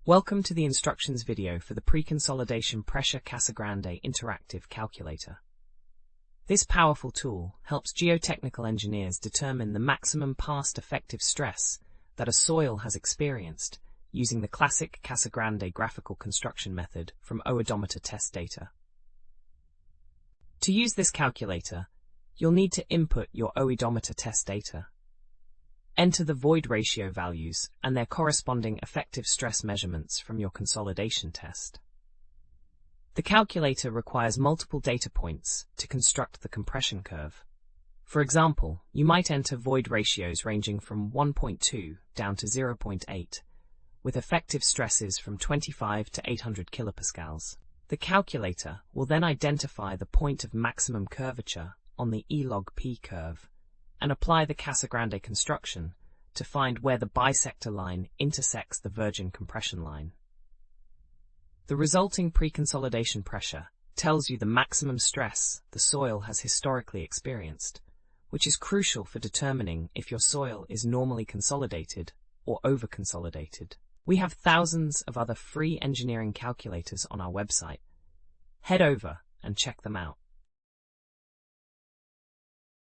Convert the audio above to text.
Welcome to the instructions video for the Preconsolidation Pressure Casagrande Interactive Calculator. This powerful tool helps geotechnical engineers determine the maximum past effective stress that a soil has experienced using the classic Casagrande graphical construction method from oedometer test data. To use this calculator, you'll need to input your oedometer test data. Enter the void ratio values and their corresponding effective stress measurements from your consolidation test. The calculator requires multiple data points to construct the compression curve. For example, you might enter void ratios ranging from 1.2 down to 0.8, with effective stresses from 25 to 800 kilopascals. The calculator will then identify the point of maximum curvature on the E log P curve and apply the Casagrande construction to find where the bisector line intersects the virgin compression line. The resulting preconsolidation pressure tells you the maximum stress the soil has historically experienced, which is crucial for determining if your soil is normally consolidated or over-consolidated. We have thousands of other free engineering calculators on our website. Head over and check them out.